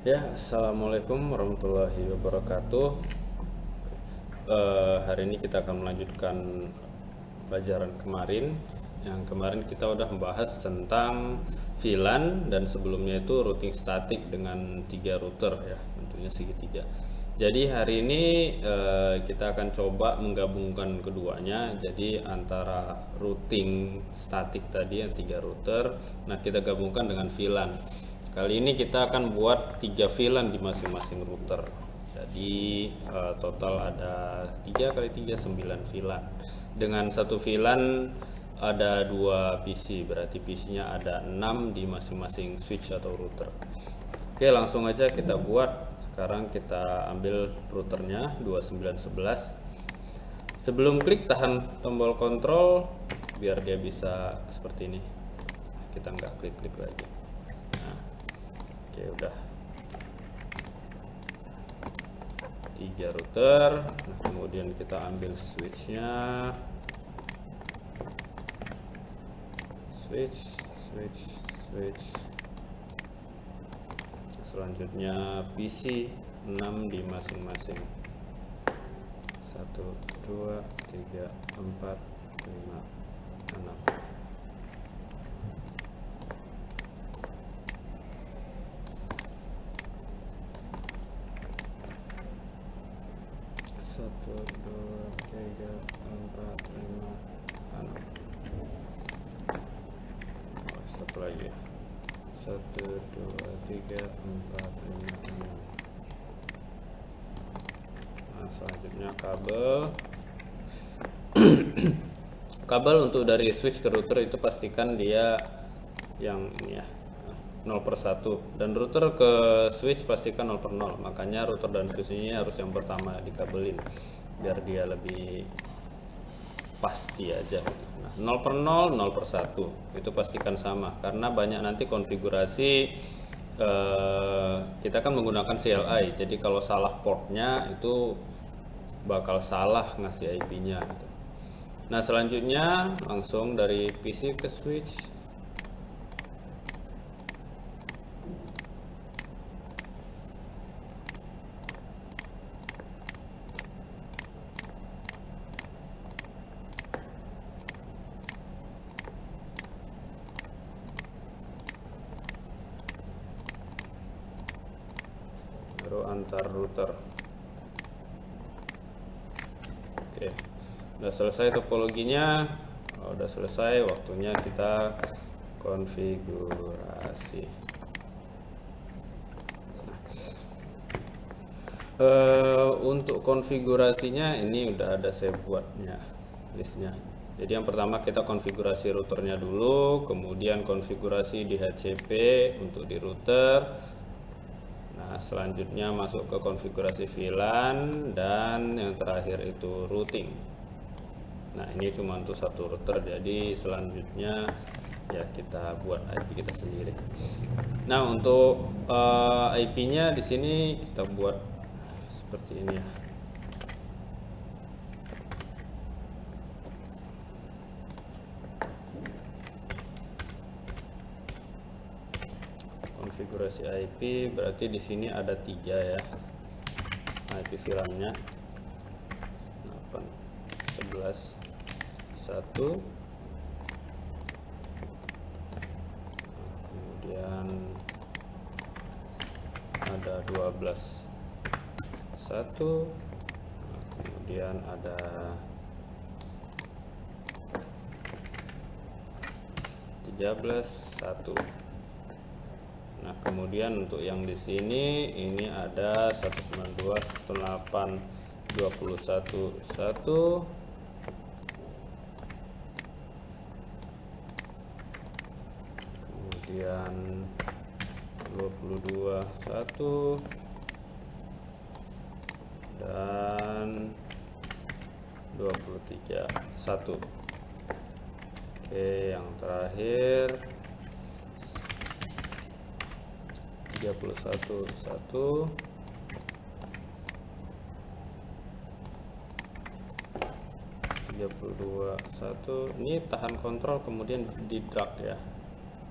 Ya, assalamualaikum warahmatullahi wabarakatuh. Hari ini kita akan melanjutkan pelajaran kemarin. Yang kemarin kita udah membahas tentang VLAN dan sebelumnya itu routing statik dengan 3 router ya, tentunya segitiga. Jadi hari ini kita akan coba menggabungkan keduanya. Jadi antara routing statik tadi yang 3 router, nah kita gabungkan dengan VLAN. Kali ini kita akan buat 3 VLAN di masing-masing router. Jadi total ada 3 kali 3 9 VLAN. Dengan satu VLAN ada 2 PC, berarti PC-nya ada 6 di masing-masing switch atau router. Oke, langsung aja kita buat. Sekarang kita ambil routernya 2911. Sebelum klik tahan tombol kontrol biar dia bisa seperti ini. Kita nggak klik-klik lagi. Oke, udah 3 router. Nah, kemudian kita ambil switchnya, switch. Selanjutnya PC 6 di masing-masing. 1 2 3 4 5 6. Satu, dua, tiga, empat, lima, enam. Satu lagi. 1 2 3 4 5 6. Nah, selanjutnya kabel. Kabel untuk dari switch ke router itu pastikan dia yang ini ya, 0/1, dan router ke switch pastikan 0/0. Makanya router dan switch ini harus yang pertama dikabelin biar dia lebih pasti aja gitu. Nah, 0/0, 0/1 itu pastikan sama, karena banyak nanti konfigurasi kita kan menggunakan CLI, jadi kalau salah portnya itu bakal salah ngasih IP-nya gitu. Nah, selanjutnya langsung dari PC ke switch. Antar router. Oke, udah selesai topologinya, udah selesai, waktunya kita konfigurasi. Untuk konfigurasinya ini udah ada saya buatnya listnya. Jadi yang pertama kita konfigurasi routernya dulu, kemudian konfigurasi DHCP untuk di router. Nah, selanjutnya masuk ke konfigurasi VLAN, dan yang terakhir itu routing. Nah, ini cuma untuk satu router, jadi selanjutnya ya kita buat IP kita sendiri. Nah, untuk IP-nya di sini kita buat seperti ini ya. Konfigurasi IP berarti di sini ada 3 ya, IP VLAN-nya 8 11 1. Kemudian ada 12 1. Kemudian ada 13 1. Nah, kemudian untuk yang di sini ini ada 192 18 21 1. Kemudian 22 1 dan 23 1. Oke, yang terakhir 31 1. Ini tahan kontrol kemudian di drag ya,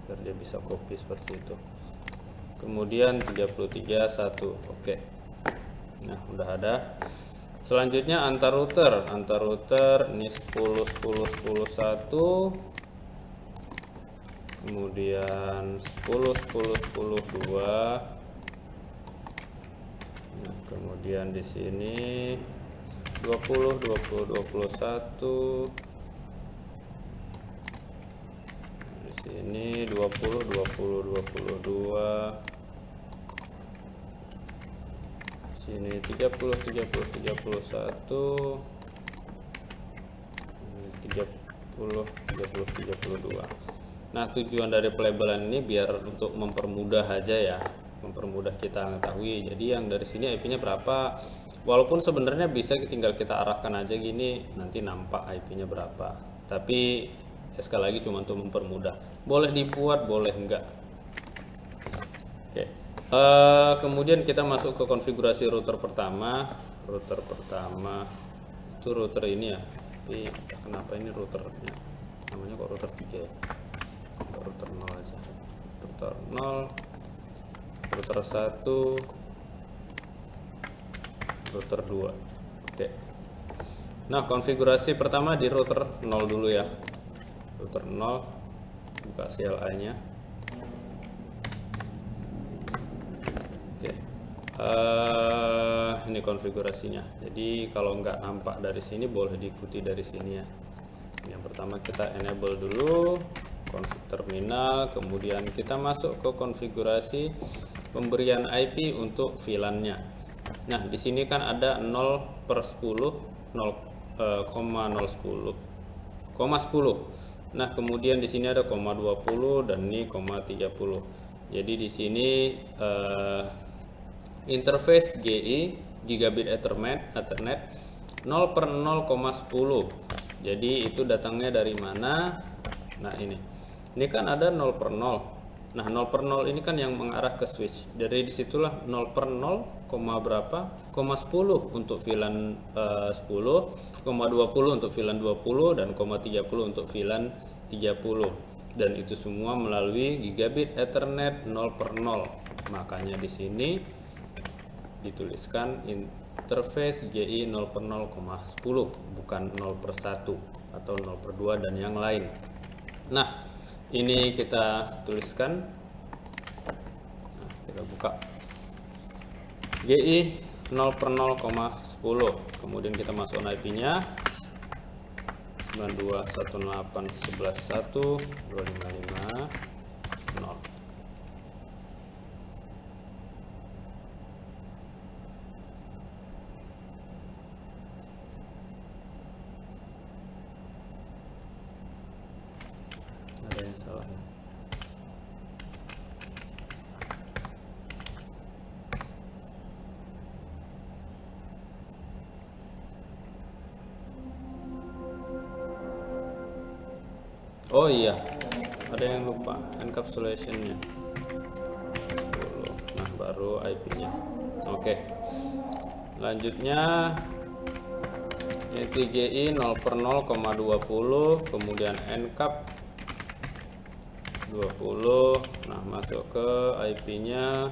biar dia bisa copy seperti itu. kemudian 33.1. Oke. Nah, udah ada. Selanjutnya antar router ini 10 10 10 1, kemudian 10 10 10 2. Nah, kemudian di sini 20 20 21, di sini 20 20 22, sini 30 30 31, 30 30 32. Nah, tujuan dari pelabelan ini biar untuk mempermudah aja ya, mempermudah kita mengetahui. Jadi yang dari sini IP-nya berapa, walaupun sebenarnya bisa tinggal kita arahkan aja gini, nanti nampak IP-nya berapa. Tapi sekali lagi cuma untuk mempermudah. Boleh dibuat, boleh enggak. Oke. Kemudian kita masuk ke konfigurasi router pertama. Router pertama itu router ini ya. Tapi kenapa ini routernya namanya kok router 3 ya? Router 0 aja. Router 0, router 1, router 2. Oke. Nah, konfigurasi pertama di router 0 dulu ya. Router 0, buka CLI-nya. Oke. Ini konfigurasinya. Jadi kalau nggak nampak dari sini boleh diikuti dari sini ya. Yang pertama kita enable dulu config terminal, kemudian kita masuk ke konfigurasi pemberian IP untuk VLAN-nya. Nah, di sini kan ada 0/10, 0,010, 10. Nah, kemudian di sini ada 0,20 dan ini 0,30. Jadi di sini interface GI gigabit Ethernet 0/0,10. Jadi itu datangnya dari mana? Nah, ini kan ada 0/0. Nah, 0/0 ini kan yang mengarah ke switch. Dari disitulah 0/0, berapa? 10 untuk VLAN 10, 20 untuk VLAN 20, dan 30 untuk VLAN 30. Dan itu semua melalui gigabit Ethernet 0/0. Makanya di sini dituliskan interface GI 0/0,10, bukan 0/1 atau 0/2 dan yang lain. Nah, ini kita tuliskan. Nah, kita buka GI 0/0,10, kemudian kita masukkan IP-nya 92.168.11.1.255.0. Ada yang salah ya. Oh iya, ada yang lupa encapsulation-nya 10. Nah, baru IP-nya. Oke. Lanjutnya GI 0/0,20, kemudian encap 20. Nah, masuk ke IP-nya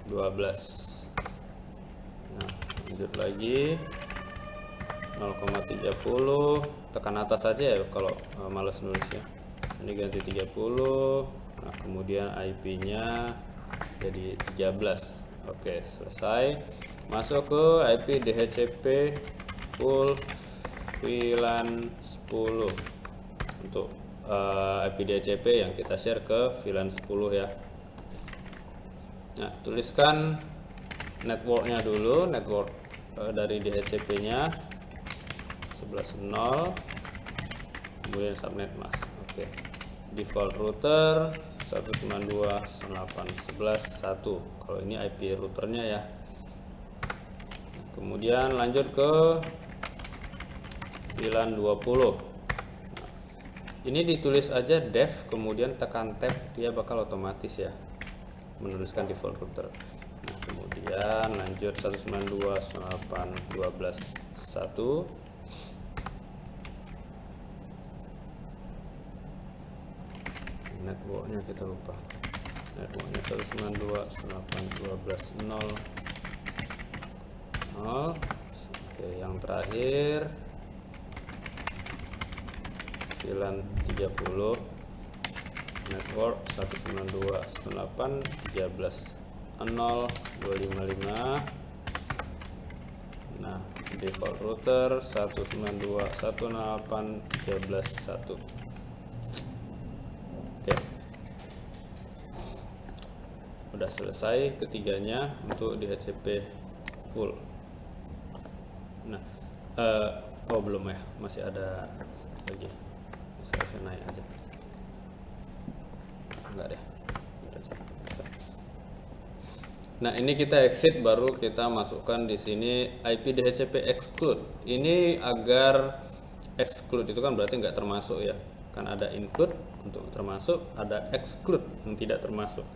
12. Nah, lanjut lagi 0,30, tekan atas saja ya kalau males nulisnya. Ini ganti 30. Nah, kemudian IP-nya jadi 13. Oke, selesai. Masuk ke IP DHCP full VLAN 10 untuk IP DHCP yang kita share ke VLAN 10 ya. Nah, tuliskan networknya dulu, network dari DHCP-nya 11.0, kemudian subnet mask. Oke. Default router 192.168.11.1. Kalau ini IP routernya ya. Kemudian lanjut ke VLAN 20. Nah, ini ditulis aja dev, kemudian tekan tab, dia bakal otomatis ya menuliskan default router. Nah, kemudian lanjut 192.168.12.1. networknya kita lupa. networknya 192.168.12.0. Oke, yang terakhir VLAN 30 network 192.168.13.0.255. Nah, default router 192.168.13.1. Oke, udah selesai ketiganya untuk DHCP full. Nah, oh belum ya, masih ada lagi. Saya naik aja. Enggak deh. Bisa. Nah, ini kita exit, baru kita masukkan di sini IP DHCP exclude. Ini agar exclude itu kan berarti nggak termasuk ya. Kan ada include untuk termasuk, ada exclude yang tidak termasuk.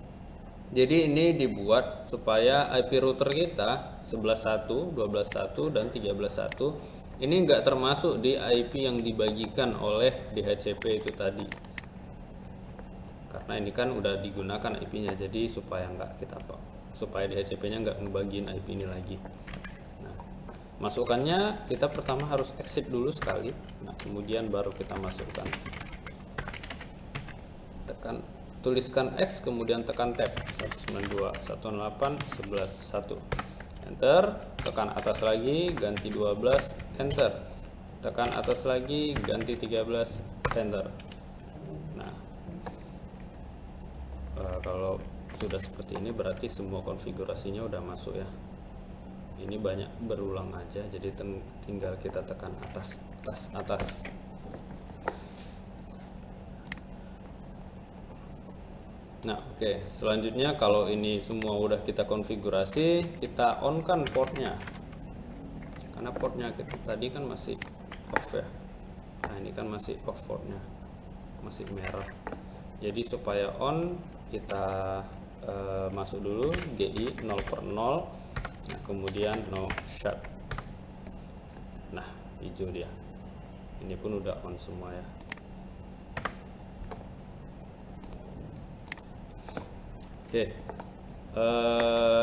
Jadi ini dibuat supaya IP router kita 11.1, 12.1, dan 13.1 ini nggak termasuk di IP yang dibagikan oleh DHCP itu tadi. Karena ini kan udah digunakan IP-nya, jadi supaya DHCP-nya nggak ngebagiin IP ini lagi. Nah, masukannya kita pertama harus exit dulu sekali. Nah, kemudian baru kita masukkan. Tuliskan X, kemudian tekan tab 192.168.11.1. Enter, tekan atas lagi, ganti 12, enter. Tekan atas lagi, ganti 13, enter. Nah, kalau sudah seperti ini berarti semua konfigurasinya udah masuk ya. Ini banyak berulang aja, jadi tinggal kita tekan atas. Nah, oke. Selanjutnya kalau ini semua udah kita konfigurasi, kita on kan portnya. Karena portnya tadi kan masih off ya. Nah, ini kan masih off portnya, masih merah. Jadi supaya on, kita masuk dulu GI 0/0. Nah, kemudian no shut. Nah, hijau dia. Ini pun udah on semua ya. Oke,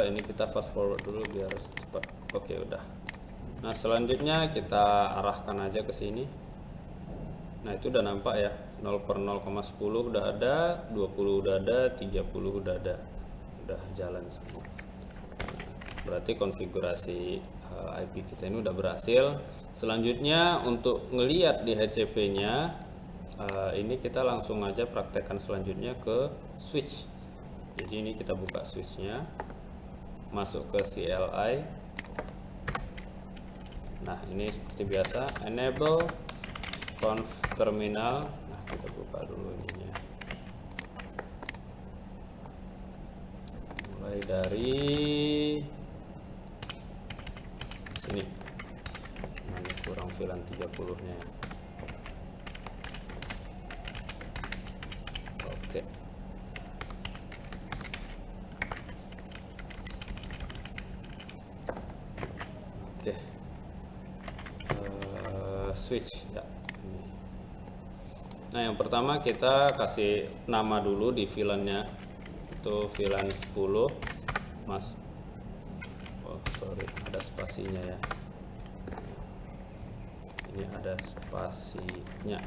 ini kita fast forward dulu biar cepat. Oke, udah. Nah, selanjutnya kita arahkan aja ke sini. Nah, itu udah nampak ya, 0/0,10 udah ada, 20 udah ada, 30 udah ada, udah jalan semua. Berarti konfigurasi IP kita ini udah berhasil. Selanjutnya untuk ngelihat di DHCP-nya, ini kita langsung aja praktekkan selanjutnya ke switch. Jadi ini kita buka switchnya, masuk ke CLI. Nah, ini seperti biasa, enable conf terminal. Nah, kita buka dulu ininya. Mulai dari sini. Nah, ini kurang VLAN 30-nya. Oke. Oke, switch ya. Nah, yang pertama kita kasih nama dulu di VLAN-nya, itu VLAN 10 mas. Oh sorry, ada spasinya ya. Ini ada spasinya.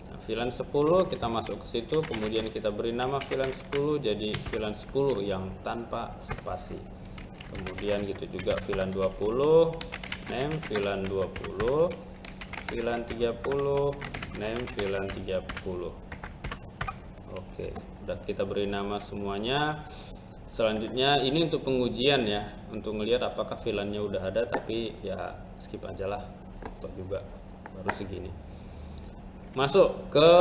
Nah, VLAN 10 kita masuk ke situ, kemudian kita beri nama VLAN 10 jadi VLAN 10 yang tanpa spasi. Kemudian gitu juga VLAN 20, name VLAN 20, VLAN 30, name VLAN 30. Oke, udah kita beri nama semuanya. Selanjutnya ini untuk pengujian ya, untuk ngelihat apakah VLAN-nya udah ada, tapi ya skip aja lah, atau juga baru segini. Masuk ke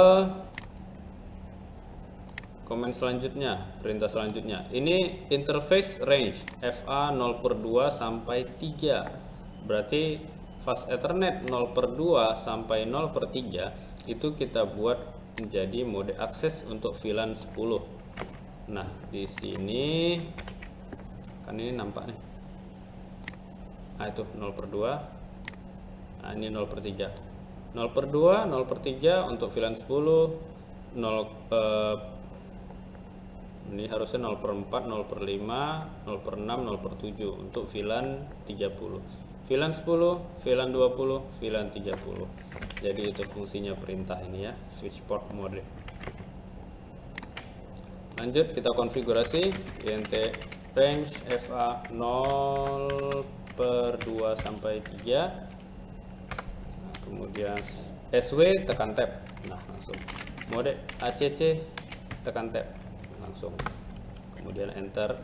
komen selanjutnya, perintah selanjutnya. Ini interface range FA 0/2 sampai 3. Berarti fast Ethernet 0/2 sampai 0/3 itu kita buat menjadi mode akses untuk VLAN 10. Nah, di sini kan ini nampak nih. Nah, itu 0/2. Nah, ini 0/3. 0/2, 0/3 untuk VLAN 10, Ini harusnya 0/4, 0/5, 0/6, 0/7 untuk VLAN 30. VLAN 10, VLAN 20, VLAN 30. Jadi itu fungsinya perintah ini ya, switch port mode. Lanjut kita konfigurasi int range FA 0/2 sampai 3. Nah, kemudian SW tekan tab. Nah, langsung. Mode ACC tekan tab. Langsung. Kemudian enter.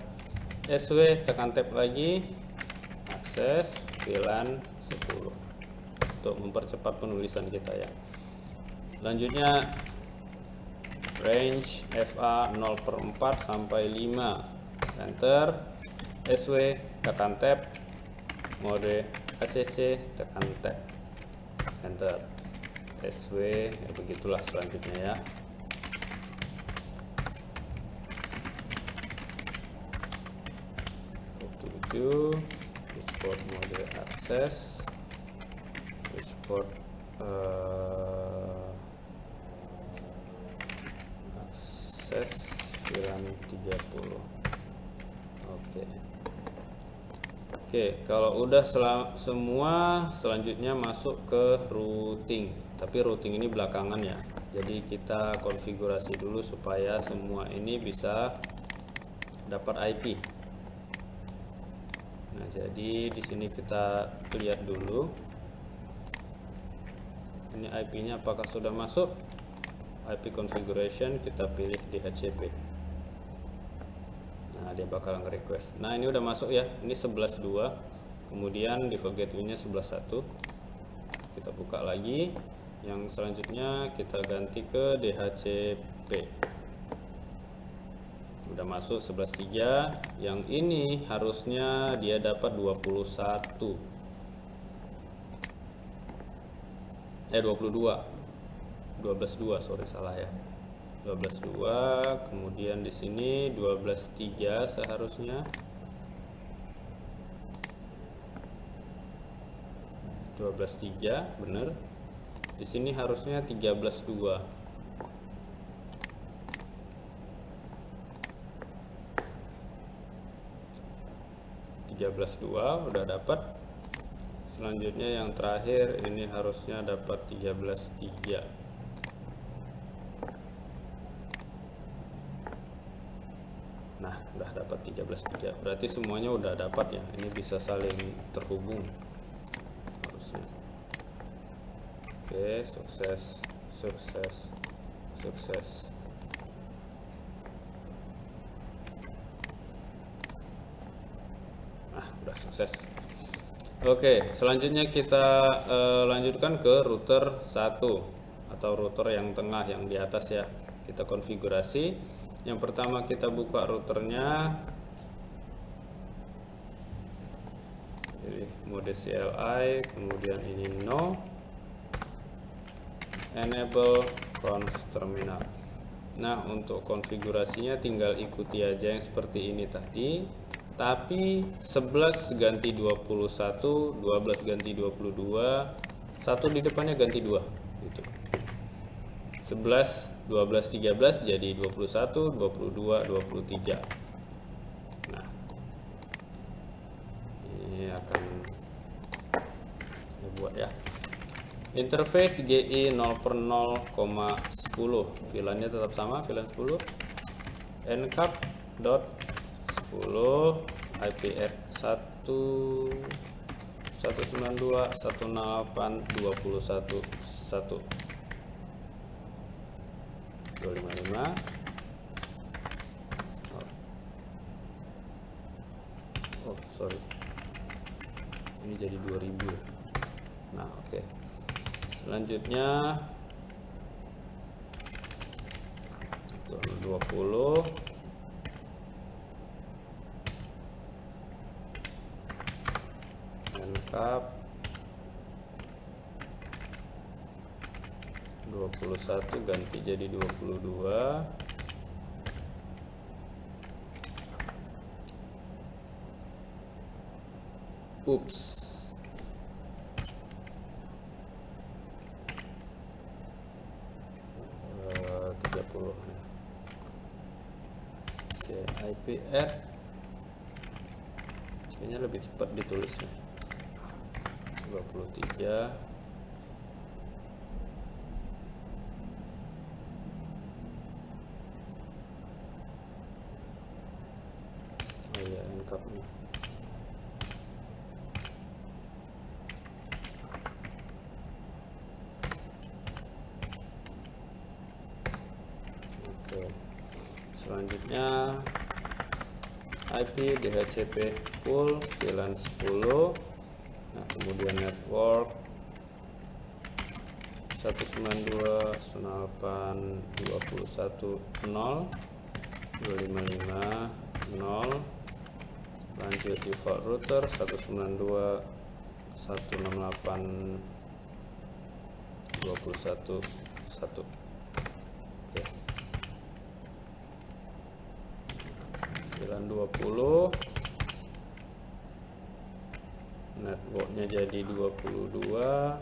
SW tekan tab lagi. Akses VLAN 10. Untuk mempercepat penulisan kita ya. Selanjutnya range FA 0/4 sampai 5. Enter. SW tekan tab. Mode ACC tekan tab. Enter. SW ya begitulah selanjutnya ya. Switchport mode akses, switchport akses VLAN 30. Oke, kalau udah semua, selanjutnya masuk ke routing. Tapi routing ini belakangan ya. Jadi kita konfigurasi dulu supaya semua ini bisa dapat IP. Nah, jadi di sini kita lihat dulu. Ini IP-nya apakah sudah masuk? IP configuration kita pilih DHCP. Nah, dia bakal nge-request. Nah, ini udah masuk ya. Ini 11.2. Kemudian default gateway-nya 11.1. Kita buka lagi. Yang selanjutnya kita ganti ke DHCP. Udah masuk 11.3. Yang ini harusnya dia dapat 22. 12.2, sorry salah ya. 12.2, kemudian di sini 12.3 seharusnya. 12.3 bener. Di sini harusnya 13.2. 13.2 udah dapat. Selanjutnya yang terakhir ini harusnya dapat 13.3. Nah, udah dapat 13.3. Berarti semuanya udah dapat ya. Ini bisa saling terhubung harusnya. Oke, sukses. Nah, udah sukses. Oke, selanjutnya kita lanjutkan ke router 1 atau router yang tengah yang di atas ya. Kita konfigurasi. Yang pertama kita buka routernya. Jadi mode CLI, kemudian ini no. Enable conf terminal. Nah, untuk konfigurasinya tinggal ikuti aja yang seperti ini tadi. Tapi 11 ganti 21, 12 ganti 22, 1 di depannya ganti 2 gitu. 11, 12, 13 jadi 21, 22, 23. Nah, ini akan dibuat ya. Interface GI 0/0,10. VLAN-nya tetap sama, VLAN 10. Encap dot 10 IPF 192.168.21.1 255. Oh sorry, ini jadi 2000. Nah oke. Selanjutnya 20 encap 21 ganti jadi 22. Ups. IP add, kayaknya lebih cepat ditulisnya 23. Oh iya, encapnya. Oke, selanjutnya IP DHCP pool VLAN 10. Nah, kemudian network 192.168.21.0.255.0. lanjut default router 192.168.21.1. Oke, VLAN 20, networknya jadi 22,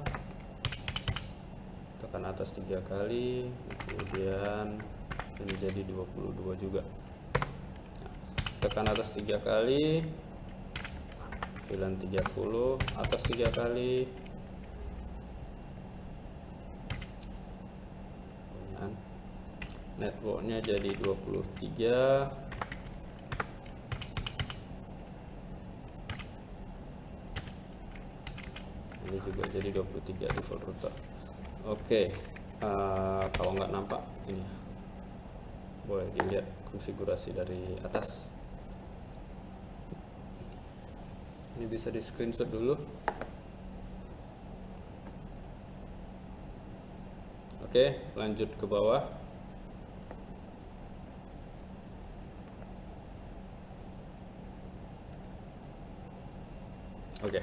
tekan atas 3 kali, kemudian ini jadi 22 juga. Tekan atas 3 kali, VLAN 30, atas 3 kali, networknya jadi 23, ini juga jadi 23 default router. Oke, kalau nggak nampak ini boleh dilihat konfigurasi dari atas. Ini bisa di screenshot dulu. Oke, lanjut ke bawah. Oke.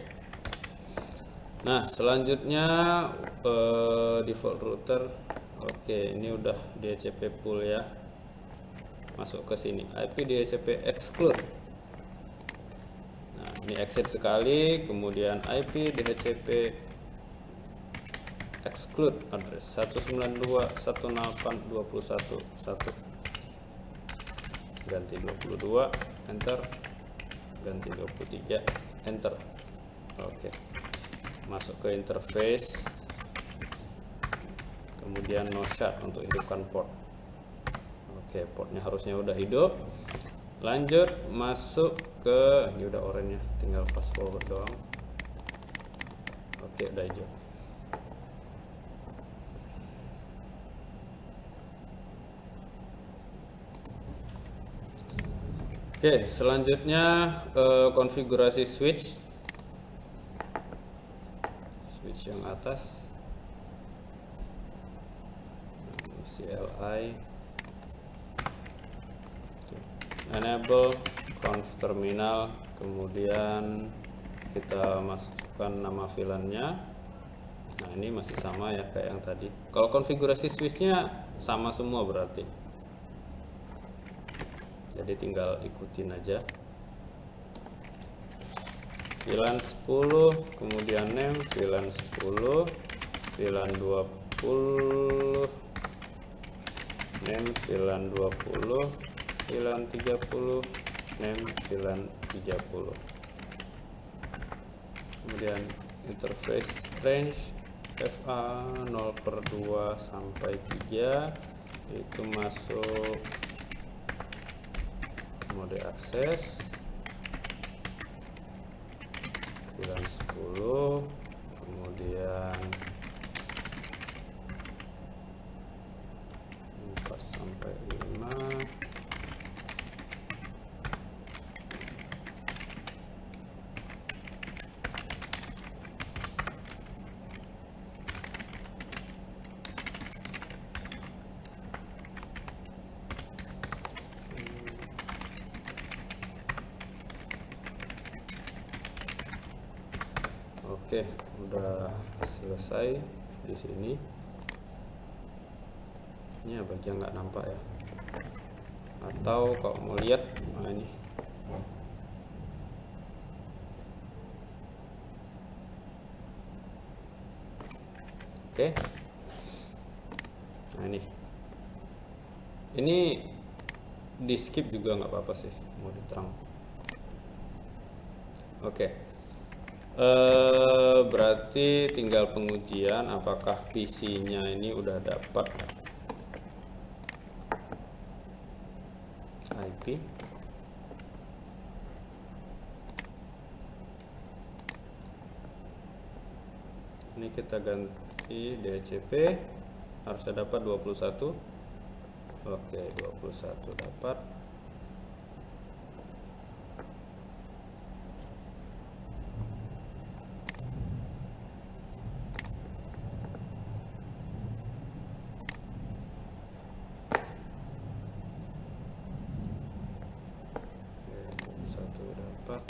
Nah, selanjutnya default router. Oke, ini udah DHCP pool ya. Masuk ke sini. IP DHCP exclude. Nah, ini exit sekali, kemudian IP DHCP exclude address 192.168.21.1. Ganti 22, enter. Ganti 23, enter. Oke. Masuk ke interface, kemudian no shut untuk hidupkan port. Oke, portnya harusnya udah hidup. Lanjut masuk ke, ini udah oranye, tinggal fast forward doang. Oke, udah hijau. Oke, selanjutnya konfigurasi switch yang atas, CLI, enable conf terminal, kemudian kita masukkan nama VLAN-nya. Nah, ini masih sama ya kayak yang tadi. Kalau konfigurasi switch-nya sama semua berarti, jadi tinggal ikutin aja. VLAN 10, kemudian name VLAN 10, VLAN 20, name VLAN 20, VLAN 30, name VLAN 30. Kemudian interface range FA 0/2 sampai 3, itu masuk mode akses. VLAN 10, kemudian 4 sampai 5, Oke, udah selesai di sini. Ini bagian nggak nampak ya. Atau kalau mau lihat, nah ini. Oke. Nah ini di skip juga nggak apa-apa sih. mau diterang. Oke. Berarti tinggal pengujian apakah PC-nya ini udah dapat IP. Ini kita ganti DHCP, harusnya dapat 21. Oke, 21 dapat. Oke, 1 dapat.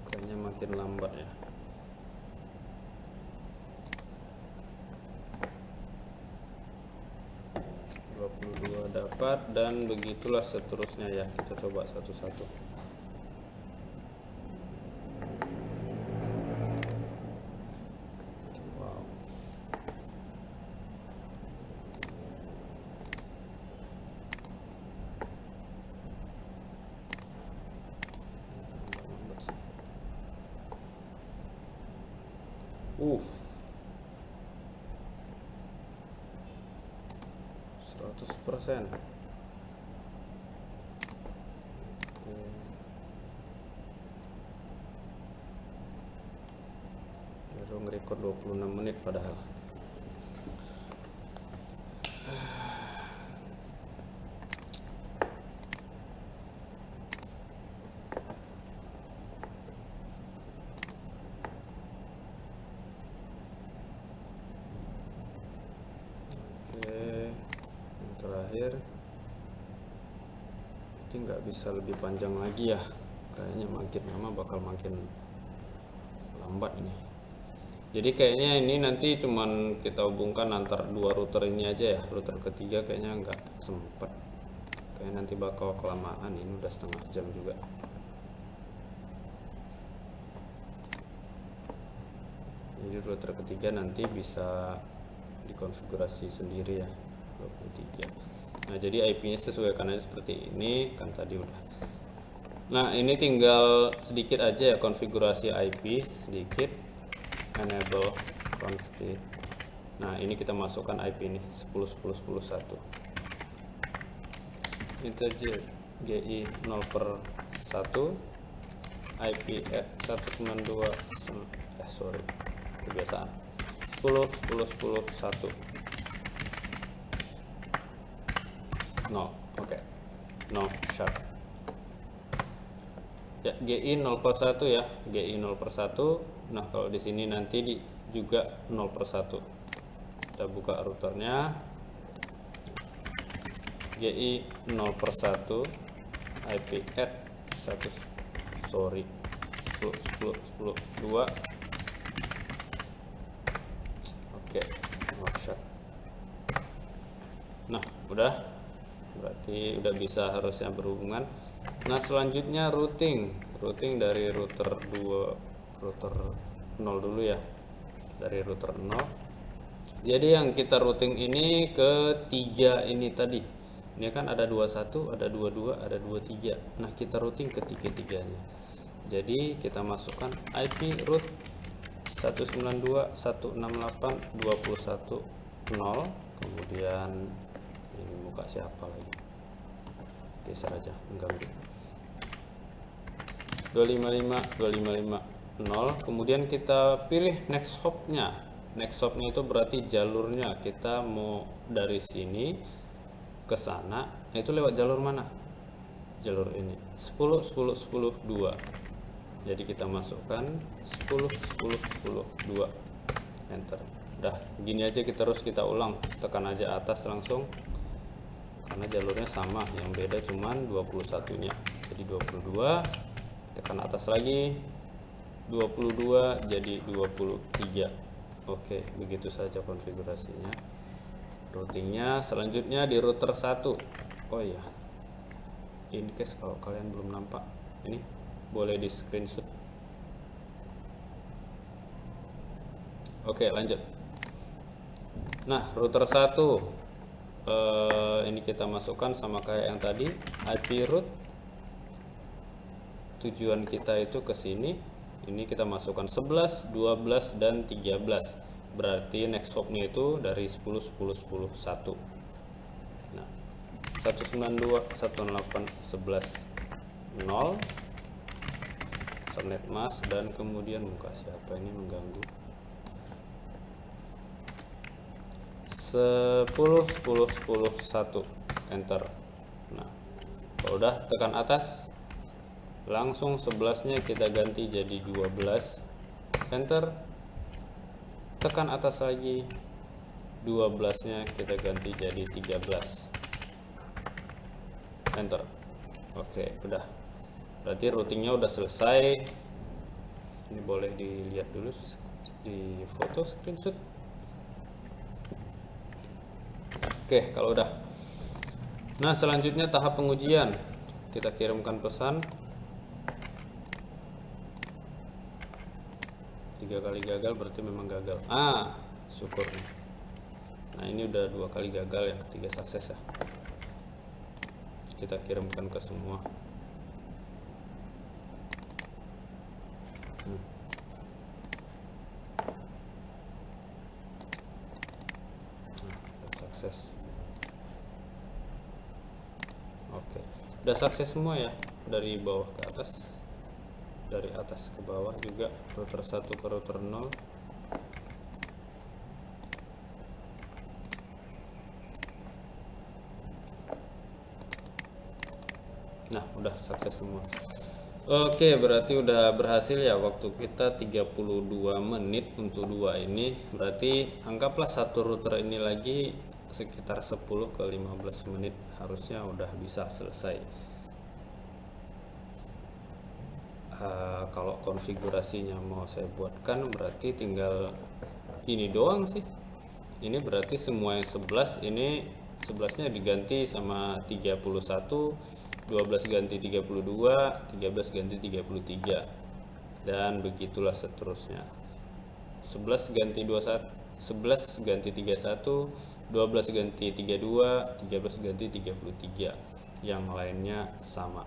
Kayaknya makin lambat ya. Dapat, dan begitulah seterusnya ya. Kita coba satu-satu. Wow. Uff, 100%. Baru nge-record 26 menit padahal. Terakhir, ini nggak bisa lebih panjang lagi ya, kayaknya makin lama bakal makin lambat ini. Jadi kayaknya ini nanti cuman kita hubungkan antar dua router ini aja ya. Router ketiga kayaknya nggak sempet, kayaknya nanti bakal kelamaan, ini udah setengah jam juga. Jadi router ketiga nanti bisa dikonfigurasi sendiri ya, 23. Nah, jadi IP-nya sesuaikan aja seperti ini, kan tadi udah. Nah, ini tinggal sedikit aja ya konfigurasi IP, sedikit enable config. Nah, ini kita masukkan IP ini 10.10.10.1. Integer GI 0/1, IP 192, sorry, kebiasaan, 10.10.10.1. No, oke. No sharp. Ya, GI 0/1 ya, GI 0/1. Nah, kalau di sini nanti juga 0/1. Kita buka routernya. GI 0/1, IP at 1, sorry, 10.10.10.2. Oke, no sharp. Nah, udah. Berarti udah bisa harusnya berhubungan. Nah, selanjutnya routing dari router 0 dulu ya, dari router 0. Jadi yang kita routing ini ke 3 ini tadi, ini kan ada 21, ada 22, ada 23. Nah, kita routing ke 3-3-nya. Jadi kita masukkan IP root 192.168.21.0, kemudian ini muka siapa lagi, geser aja, mengganggu, 255.255.0. kemudian kita pilih next hopnya. Next hopnya itu berarti jalurnya, kita mau dari sini ke sana, itu lewat jalur mana? Jalur ini 10.10.10.2. jadi kita masukkan 10.10.10.2, enter. Udah gini aja, kita ulang, tekan aja atas langsung karena jalurnya sama, yang beda cuman 21 nya. Jadi 22, tekan atas lagi 22 jadi 23. Oke, begitu saja konfigurasinya. Routingnya selanjutnya di router 1. Oh iya, in case kalau kalian belum nampak, ini boleh di screenshot. Oke, lanjut. Nah, router 1 ini kita masukkan sama kayak yang tadi, IP root. Tujuan kita itu ke sini. Ini kita masukkan 11, 12 dan 13. Berarti next hop-nya itu dari 10 10 10 1. Nah, 192 108 11 0 subnet mask, dan kemudian muka siapa ini mengganggu, 10 10 10 1 enter. Nah, kalau udah tekan atas, langsung 11-nya kita ganti jadi 12 enter, tekan atas lagi, 12-nya kita ganti jadi 13 enter. Oke, udah, berarti routingnya udah selesai. Ini boleh dilihat dulu di foto screenshot. Oke, kalau udah, nah selanjutnya tahap pengujian. Kita kirimkan pesan. 3 kali gagal berarti memang gagal. Syukur. Nah, ini udah 2 kali gagal, yang ketiga sukses ya. Kita kirimkan ke semua. Sukses. Oke, udah sukses semua ya, dari bawah ke atas, dari atas ke bawah juga, router 1 ke router 0. Nah, udah sukses semua. Oke, berarti udah berhasil ya. Waktu kita 32 menit untuk 2 ini. Berarti anggaplah satu router ini lagi sekitar 10 ke 15 menit harusnya udah bisa selesai. Kalau konfigurasinya mau saya buatkan, berarti tinggal ini doang sih. Ini berarti semua yang 11 ini, 11-nya diganti sama 31, 12 ganti 32, 13 ganti 33, dan begitulah seterusnya. 11 ganti 21, 11 ganti 31, 12 ganti 32, 13 ganti 33, yang lainnya sama.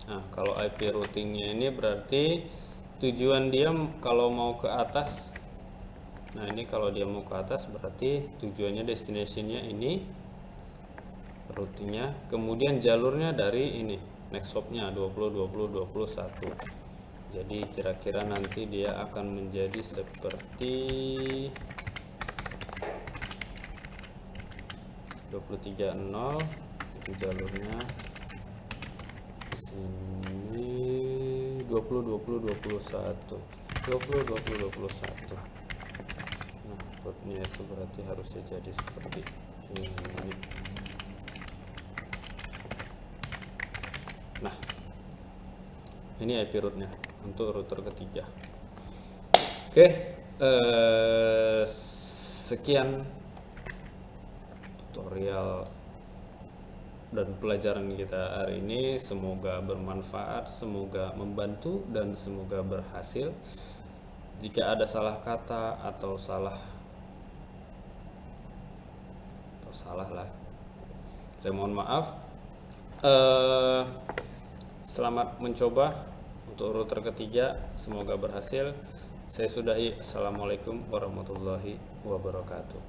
Nah, kalau IP routingnya ini berarti tujuan dia kalau mau ke atas. Nah, ini kalau dia mau ke atas berarti tujuannya, destinationnya ini, routingnya, kemudian jalurnya dari ini next hopnya 20 20 21. Jadi kira-kira nanti dia akan menjadi seperti 23.0, itu jalurnya. Di sini 20 20 21 20 20 21. Nah, rootnya itu berarti harusnya jadi seperti ini. Nah, ini IP rootnya untuk router ketiga. Oke, sekian tutorial dan pelajaran kita hari ini. Semoga bermanfaat, semoga membantu, dan semoga berhasil. Jika ada salah kata atau salah lah, saya mohon maaf. Selamat mencoba untuk router ketiga, semoga berhasil. Saya sudahi. Assalamualaikum warahmatullahi wabarakatuh.